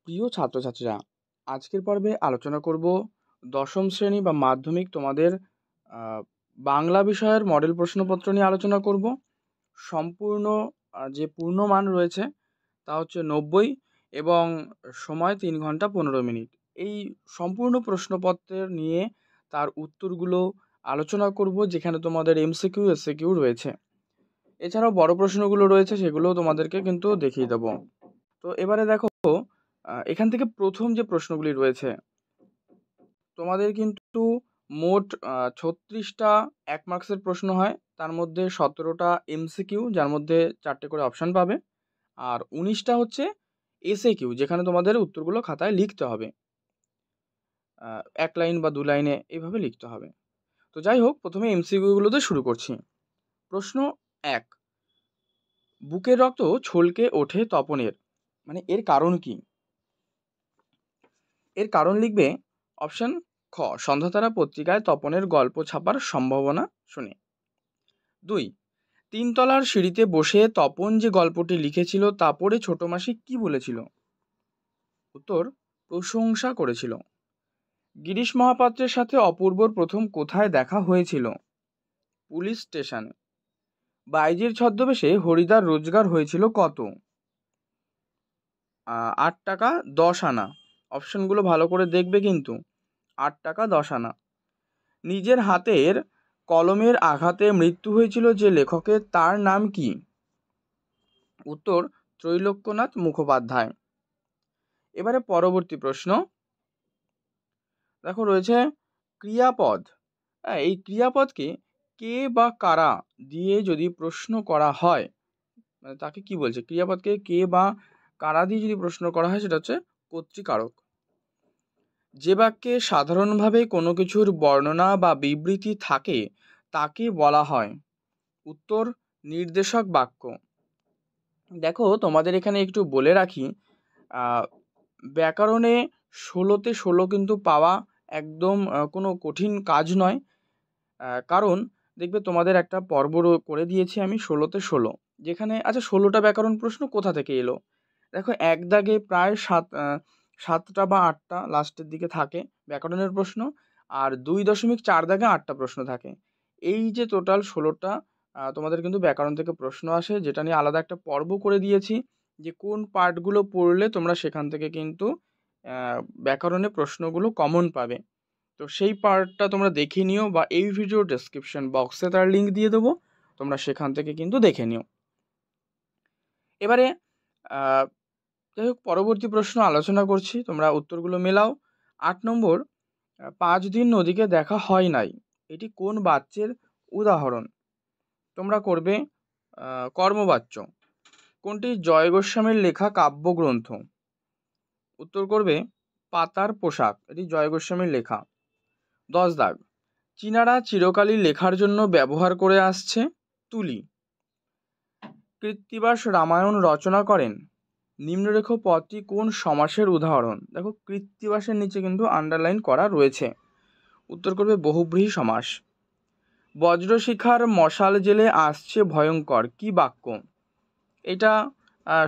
প্রিয় ছাত্রছাত্রীরা, আজকের পর্বে আলোচনা করব দশম শ্রেণী বা মাধ্যমিক তোমাদের আহ, বাংলা বিষয়ের মডেল প্রশ্নপত্র নিয়ে আলোচনা করব। সম্পূর্ণ যে পূর্ণমান রয়েছে তা হচ্ছে 90 এবং সময় 3 ঘন্টা 15 মিনিট। এই সম্পূর্ণ প্রশ্নপত্রের নিয়ে তার উত্তরগুলো আলোচনা করব, যেখানে তোমাদের এমসিকিউ এসসিকিউ রয়েছে। এছাড়াও বড় প্রশ্নগুলো রয়েছে, সেগুলোও তোমাদেরকে কিন্তু দেখিয়ে দেবো। তো এবারে দেখো, এখান থেকে প্রথম যে প্রশ্নগুলি রয়েছে, তোমাদের কিন্তু মোট 36টা 1 মার্কসের প্রশ্ন হয়। তার মধ্যে 17টা এমসিকিউ, যার মধ্যে 4টে করে অপশান পাবে, আর 19টা হচ্ছে এসএকিউ, যেখানে তোমাদের উত্তরগুলো খাতায় লিখতে হবে। 1 লাইন বা 2 লাইনে এইভাবে লিখতে হবে। তো যাই হোক, প্রথমে এমসিকিউগুলোতে শুরু করছি। প্রশ্ন 1, বুকের রক্ত ছলকে ওঠে তপনের, মানে এর কারণ কি? এর কারণ লিখবে অপশন খ, সন্ধ্যাতারা পত্রিকায় তপনের গল্প ছাপার সম্ভাবনা শুনে। 2, 3 তলার সিঁড়িতে বসে তপন যে গল্পটি লিখেছিল তা পড়ে ছোট মাসি কি বলেছিল? উত্তর, প্রশংসা করেছিল। গিরিশ মহাপাত্রের সাথে অপূর্বর প্রথম কোথায় দেখা হয়েছিল? পুলিশ স্টেশনে। বাইজির ছদ্মবেশে হরিদার রোজগার হয়েছিল কত? 8 টাকা 10 আনা। অপশনগুলো ভালো করে দেখবে কিন্তু। 8 টাকা 10 আনা। নিজের হাতের কলমের আঘাতে মৃত্যু হয়েছিল যে লেখকের, তার নাম কি? উত্তর, ত্রৈলোক্যনাথ মুখোপাধ্যায়। এবারে পরবর্তী প্রশ্ন দেখো, রয়েছে ক্রিয়াপদ। এই ক্রিয়াপদকে কে বা কারা দিয়ে যদি প্রশ্ন করা হয়, মানে তাকে কি বলছে? ক্রিয়াপদকে কে বা কারা দিয়ে যদি প্রশ্ন করা হয়, সেটা হচ্ছে কর্তৃকারক। যে বাক্যে সাধারণভাবে কোনো কিছুর বর্ণনা বা বিবৃতি থাকে তাকে বলা হয়? উত্তর, নির্দেশক বাক্য। দেখো, তোমাদের এখানে একটু বলে রাখি, ব্যাকরণে 16তে 16 কিন্তু পাওয়া একদম কোনো কঠিন কাজ নয়। কারণ দেখবে, তোমাদের একটা পর্ব করে দিয়েছি আমি 16তে 16, যেখানে আচ্ছা 16টা ব্যাকরণ প্রশ্ন কোথা থেকে এলো। দেখো, এক দাগে প্রায় 7টা বা 8টা লাস্টের দিকে থাকে ব্যাকরণের প্রশ্ন, আর 2.4 দাগে 8টা প্রশ্ন থাকে। এই যে টোটাল 16টা তোমাদের কিন্তু ব্যাকরণ থেকে প্রশ্ন আসে, যেটা নিয়ে আলাদা একটা পর্ব করে দিয়েছি, যে কোন পার্টগুলো পড়লে তোমরা সেখান থেকে কিন্তু ব্যাকরণে প্রশ্নগুলো কমন পাবে। তো সেই পার্টটা তোমরা দেখে নিও, বা এই ভিডিও ডেসক্রিপশন বক্সে তার লিঙ্ক দিয়ে দেবো, তোমরা সেখান থেকে কিন্তু দেখে নিও। এবারে যাই হোক, পরবর্তী প্রশ্ন আলোচনা করছি, তোমরা উত্তরগুলো মেলাও। 8 নম্বর, 5 দিন নদীকে দেখা হয় নাই, এটি কোন বাচ্যের উদাহরণ? তোমরা করবে কর্মবাচ্য। কোনটি জয় গোস্বামীর লেখা কাব্যগ্রন্থ? উত্তর করবে পাতার পোশাক, এটি জয় গোস্বামীর লেখা। 10 দাগ, চীনারা চিরকালই লেখার জন্য ব্যবহার করে আসছে তুলি। কৃত্তিবাস রামায়ণ রচনা করেন, নিম্নরেখ পদটি কোন সমাসের উদাহরণ? দেখো, কৃত্তিবাসের নিচে কিন্তু আন্ডারলাইন করা রয়েছে। উত্তর করবে বহুব্রীহি সমাস। বজ্রশিখার মশাল জেলে আসছে ভয়ঙ্কর, কি বাক্য? এটা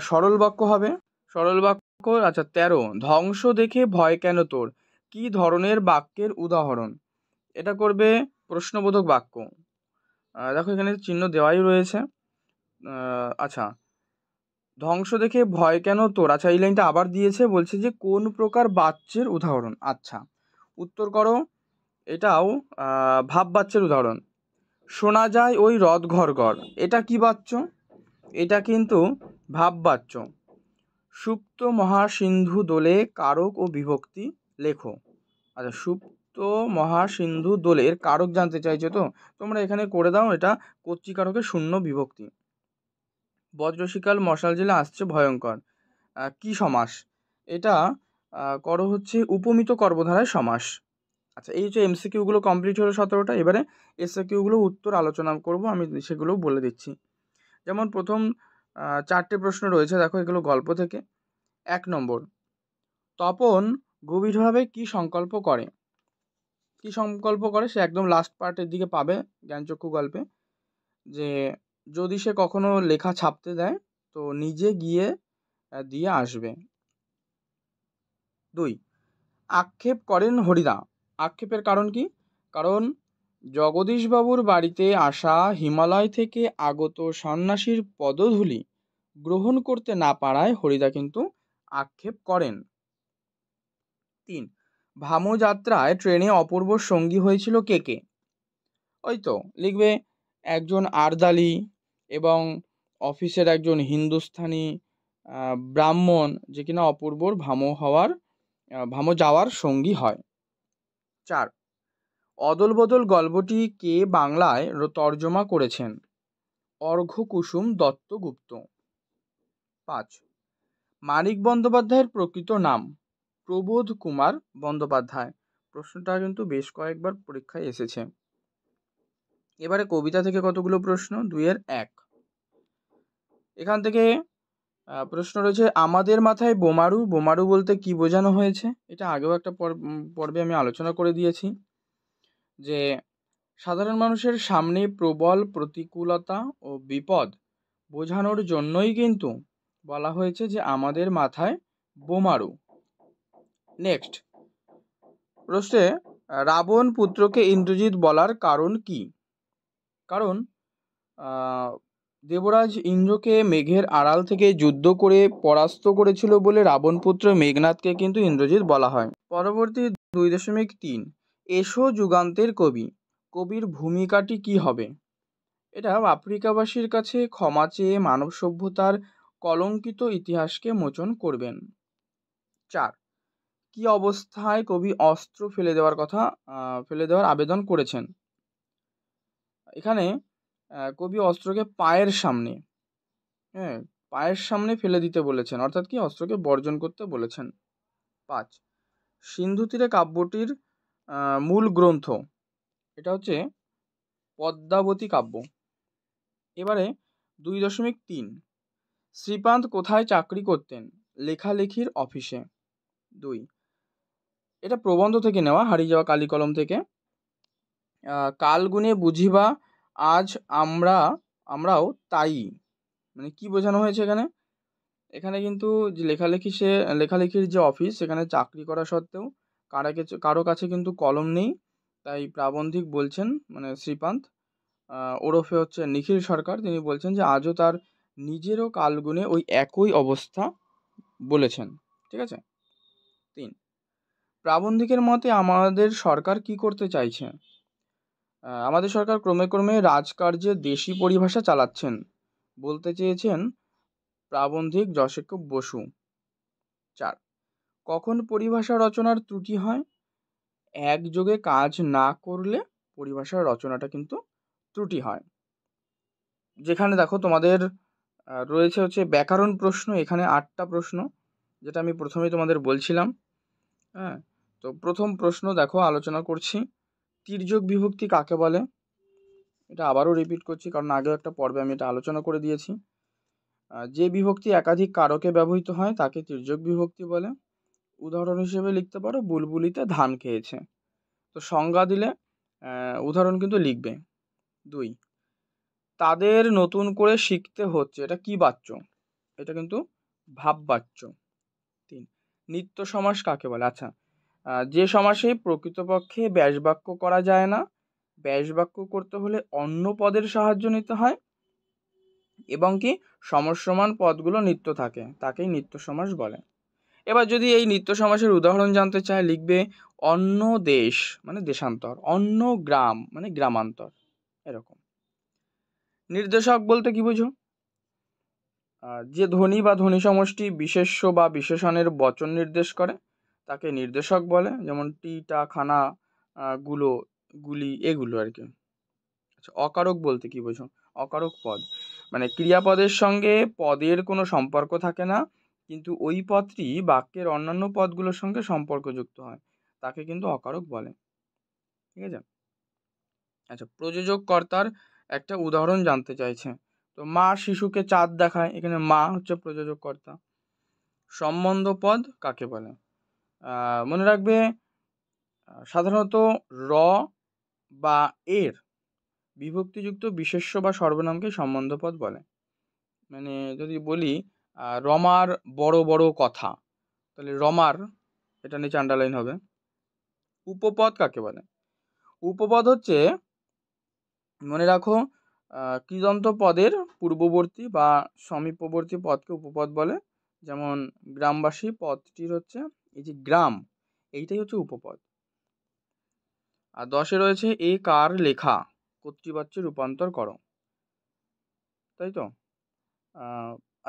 সরল বাক্য হবে। সরল বাক্য। আচ্ছা 13, ধ্বংস দেখে ভয় কেন তোর, কি ধরনের বাক্যের উদাহরণ? এটা করবে প্রশ্নবোধক বাক্য। দেখো, এখানে চিহ্ন দেওয়াই রয়েছে। আচ্ছা, ধ্বংস দেখে ভয় কেন তোর, আচ্ছা এই লাইনটা আবার দিয়েছে, বলছে যে কোন প্রকার বাচ্যের উদাহরণ। আচ্ছা, উত্তর করো। এটাও ভাব বাচ্যের উদাহরণ। শোনা যায় ওই হ্রদ ঘর ঘর, এটা কি বাচ্য? এটা কিন্তু ভাব বাচ্য। সুপ্ত মহাসিন্ধু দোলে কারক ও বিভক্তি লেখো। আচ্ছা, সুপ্ত মহাসিন্ধু দোলের কারক জানতে চাইছো তো, তোমরা এখানে করে দাও, এটা কর্তৃকারকের শূন্য বিভক্তি। বজ্রশিকাল মশাল জেলে আসছে ভয়ঙ্কর, কি সমাস? এটা করো হচ্ছে উপমিত কর্মধারায় সমাস। আচ্ছা, এই যে এমসিকিউগুলো কমপ্লিট হলো 17টা। এবারে এসএকিউগুলো উত্তর আলোচনা করব, আমি সেগুলো বলে দিচ্ছি। যেমন প্রথম 4টে প্রশ্ন রয়েছে, দেখো এগুলো গল্প থেকে। 1 নম্বর, তপন গভীরভাবে কি সংকল্প করে? কি সংকল্প করে সে একদম লাস্ট পার্টের দিকে পাবে জ্ঞানচক্ষু গল্পে, যে যদি সে কখনো লেখা ছাপতে দেয় তো নিজে গিয়ে দিয়ে আসবে। 2 আক্ষেপ করেন হরিদা। আক্ষেপের কারণ কি? কারণ জগদীশবাবুর বাড়িতে আসা হিমালয় থেকে আগত সন্ন্যাসীর পদধূলি গ্রহণ করতে না পারায় হরিদা কিন্তু আক্ষেপ করেন। 3 ভামো যাত্রায় ট্রেনে অপূর্ব সঙ্গী হয়েছিল কে কে? ওই তো লিখবে একজন আর্দালি এবং অফিসের একজন হিন্দুস্থানি ব্রাহ্মণ, যে কিনা অপূর্বর ভামো যাওয়ার সঙ্গী হয়। 4 অদল বদল গল্পটি কে বাংলায় তর্জমা করেছেন? অর্ঘ্যকুসুম দত্তগুপ্ত। 5 মানিক বন্দ্যোপাধ্যায়ের প্রকৃত নাম? প্রবোধ কুমার বন্দ্যোপাধ্যায়। প্রশ্নটা কিন্তু বেশ কয়েকবার পরীক্ষায় এসেছে। এবারে কবিতা থেকে কতগুলো প্রশ্ন? 2-এর 1। এখান থেকে প্রশ্ন রয়েছে, আমাদের মাথায় বোমারু। বোমারু বলতে কি বোঝানো হয়েছে? এটা আগেও একটা পর্বে আমি আলোচনা করে দিয়েছি যে সাধারণ মানুষের সামনে প্রবল প্রতিকূলতা ও বিপদ বোঝানোর জন্যই কিন্তু বলা হয়েছে যে আমাদের মাথায় বোমারু। নেক্সট প্রশ্নে রাবণ পুত্রকে ইন্দ্রজিৎ বলার কারণ কি? কারণ দেবরাজ ইন্দ্রকে মেঘের আড়াল থেকে যুদ্ধ করে পরাস্ত করেছিল বলে রাবণপুত্র মেঘনাথকে কিন্তু ইন্দ্রজিৎ বলা হয়। পরবর্তী 2.3 এসো যুগান্তের কবি। কবির ভূমিকাটি কি হবে? এটা আফ্রিকাবাসীর কাছে ক্ষমা চেয়ে মানব সভ্যতার কলঙ্কিত ইতিহাসকে মোচন করবেন। 4 কি অবস্থায় কবি অস্ত্র ফেলে দেওয়ার আবেদন করেছেন? এখানে কবি অস্ত্রকে পায়ের সামনে ফেলে দিতে বলেছেন, অর্থাৎ কি অস্ত্রকে বর্জন করতে বলেছেন। 5 সিন্ধু তীরে কাব্যটির মূল গ্রন্থ? এটা হচ্ছে পদ্মাবতী কাব্য। এবারে 2.3 শ্রীপান্ত কোথায় চাকরি করতেন? লেখালেখির অফিসে। 2 এটা প্রবন্ধ থেকে নেওয়া, হারিয়ে যাওয়া কালি কলম থেকে। কাল গুণে বুঝিবা আজ আমরাও তাই, মানে কি বোঝানো হয়েছে এখানে? এখানে কিন্তু যে লেখালেখির যে অফিস, সেখানে চাকরি করা সত্ত্বেও কারো কাছে কিন্তু কলম নেই, তাই প্রাবন্ধিক বলছেন, মানে শ্রীপান্ত ওরফে হচ্ছে নিখিল সরকার, তিনি বলছেন যে আজও তার নিজেরও কালগুণে ওই একই অবস্থা বলেছেন। ঠিক আছে। 3 প্রাবন্ধিকের মতে আমাদের সরকার কি করতে চাইছে? আমাদের সরকার ক্রমে ক্রমে রাজকার্যে দেশি পরিভাষা চালাচ্ছেন বলতে চেয়েছেন প্রাবন্ধিক যশেকব বসু। 4 কখন পরিভাষা রচনার ত্রুটি হয়? একযোগে কাজ না করলে পরিভাষার রচনাটা কিন্তু ত্রুটি হয়। যেখানে দেখো তোমাদের রয়েছে হচ্ছে ব্যাকরণ প্রশ্ন, এখানে 8টা প্রশ্ন, যেটা আমি প্রথমেই তোমাদের বলছিলাম। হ্যাঁ, তো প্রথম প্রশ্ন দেখো আলোচনা করছি, তির্যক বিভক্তি কাকে বলে? এটা আবারও রিপিট করছি কারণ আগেও একটা পর্বে আমি এটা আলোচনা করে দিয়েছি। যে বিভক্তি একাধিক কারকে ব্যবহৃত হয় তাকে তির্যক বিভক্তি বলে। উদাহরণ হিসেবে লিখতে পারো বুলবুলিতে ধান খেয়েছে। তো সংজ্ঞা দিলে উদাহরণ কিন্তু লিখবে। 2 তাদের নতুন করে শিখতে হচ্ছে, এটা কি বাচ্য? এটা কিন্তু ভাব বাচ্য। 3 নিত্য সমাস কাকে বলে? আচ্ছা, যে সমাসে প্রকৃতপক্ষে ব্যাসবাক্য করা যায় না, ব্যাসবাক্য করতে হলে অন্য পদের সাহায্য নিতে হয়, এবং কি সমসমান পদগুলো নিত্য থাকে, তাকেই নিত্য সমাস বলে। এবার যদি এই নিত্য সমাসের উদাহরণ জানতে চায়, লিখবে অন্য দেশ মানে দেশান্তর, অন্য গ্রাম মানে গ্রামান্তর, এরকম। নির্দেশক বলতে কি বুঝো? যে ধ্বনি বা ধ্বনি সমষ্টি বিশেষ্য বা বিশেষণের বচন নির্দেশ করে তাকে নির্দেশক বলে, যেমন টি, টা, খানা, গুলো, গুলি, এগুলো আর কি। আচ্ছা, অকারক বলতে কি বোঝো? অকারক পদ মানে ক্রিয়াপদের সঙ্গে পদের কোনো সম্পর্ক থাকে না, কিন্তু ওই পদটি বাক্যের অন্যান্য পদগুলোর সঙ্গে সম্পর্কযুক্ত হয়, তাকে কিন্তু অকারক বলে। ঠিক আছে। আচ্ছা, প্রযোজক কর্তার একটা উদাহরণ জানতে চাইছে, তো মা শিশুকে চাঁদ দেখায়, এখানে মা হচ্ছে প্রযোজক কর্তা। সম্বন্ধ পদ কাকে বলে? মনে রাখবে সাধারণত র বা এর বিভক্তিযুক্ত বিশেষ্য বা সর্বনামকে সম্বন্ধ পদ বলে। মানে যদি বলি রমার বড় বড় কথা, তাহলে রমার এটা নিচে আন্ডারলাইন হবে। উপপদ কাকে বলে? উপপদ হচ্ছে, মনে রাখো, কৃদন্ত পদের পূর্ববর্তী বা সমীপবর্তী পদকে উপপদ বলে। যেমন গ্রামবাসী পদটির হচ্ছে এই যে গ্রাম, এইটাই হচ্ছে উপপদ। আর 10-এ রয়েছে এ কার লেখা, কর্তৃবাচ্যে রূপান্তর করো, তাই তো।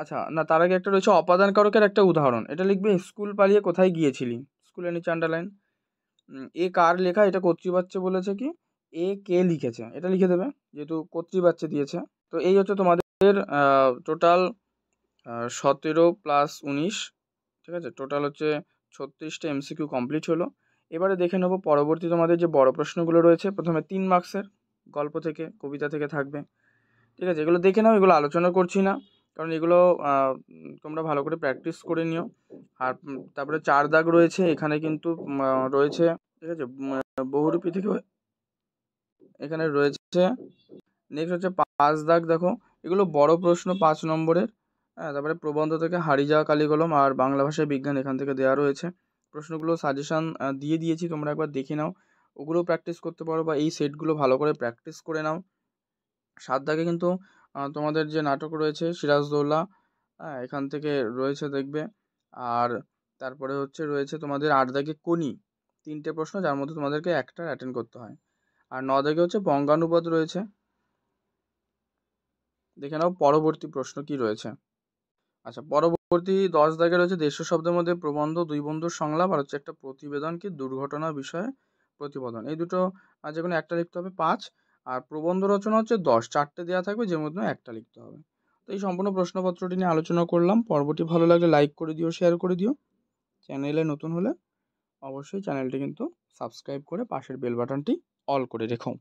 আচ্ছা, না, তার আগে একটা রয়েছে অপাদান কারকের একটা উদাহরণ। এটা লিখবে স্কুল পালিয়ে কোথায় গিয়েছিলি, স্কুলের নিচে আন্ডারলাইন। এ কার লেখা, এটা কর্তৃবাচ্যে বলেছে কি এ কে লিখেছে, এটা লিখে দেবে যেহেতু কর্তৃবাচ্যে দিয়েছে। তো এই হচ্ছে তোমাদের টোটাল 17 + 19, ঠিক আছে, টোটাল হচ্ছে 36টা এমসিকিউ কমপ্লিট হলো। এবারে দেখে নেবো পরবর্তী তোমাদের যে বড় প্রশ্নগুলো রয়েছে। প্রথমে 3 মার্কসের গল্প থেকে, কবিতা থেকে থাকবে, ঠিক আছে, এগুলো দেখে নাও, এগুলো আলোচনা করছি না, কারণ এগুলো তোমরা ভালো করে প্র্যাকটিস করে নিও। আর তারপরে 4 দাগ রয়েছে এখানে কিন্তু রয়েছে, ঠিক আছে, বহুরূপী থেকে এখানে রয়েছে। নেক্সট হচ্ছে 5 দাগ, দেখো এগুলো বড় প্রশ্ন 5 নম্বরের। হ্যাঁ, তারপরে প্রবন্ধ থেকে হারিয়ে যাওয়া কালিকলম আর বাংলা ভাষায় বিজ্ঞান এখান থেকে দেওয়া রয়েছে। প্রশ্নগুলো সাজেশান দিয়ে দিয়েছি, তোমরা একবার দেখে নাও, ওগুলো প্র্যাকটিস করতে পারো বা এই সেটগুলো ভালো করে প্র্যাকটিস করে নাও। 7 দাগে কিন্তু তোমাদের যে নাটক রয়েছে সিরাজদৌল্লা, হ্যাঁ, এখান থেকে রয়েছে দেখবে। আর তারপরে হচ্ছে রয়েছে তোমাদের 8 দাগে কোনি, 3টে প্রশ্ন যার মধ্যে তোমাদেরকে একটা অ্যাটেন্ড করতে হয়। আর 9 দাগে হচ্ছে বঙ্গানুবাদ রয়েছে। দেখে নাও পরবর্তী প্রশ্ন কি রয়েছে। আচ্ছা, পরবর্তী 10 দাগে রয়েছে দেড়শো শব্দের মধ্যে প্রবন্ধ, 2 বন্ধুর সংলাপ আর হচ্ছে একটা প্রতিবেদন কি দুর্ঘটনা বিষয়ে প্রতিবেদন, এই দুটো যে কোনো একটা লিখতে হবে 5। আর প্রবন্ধ রচনা হচ্ছে 10, 4টে দেওয়া থাকবে যে মধ্যে একটা লিখতে হবে। তো এই সম্পূর্ণ প্রশ্নপত্রটি নিয়ে আলোচনা করলাম। পর্বটি ভালো লাগলে লাইক করে দিও, শেয়ার করে দিও। চ্যানেলে নতুন হলে অবশ্যই চ্যানেলটি কিন্তু সাবস্ক্রাইব করে পাশের বেল বাটনটি অল করে রেখো।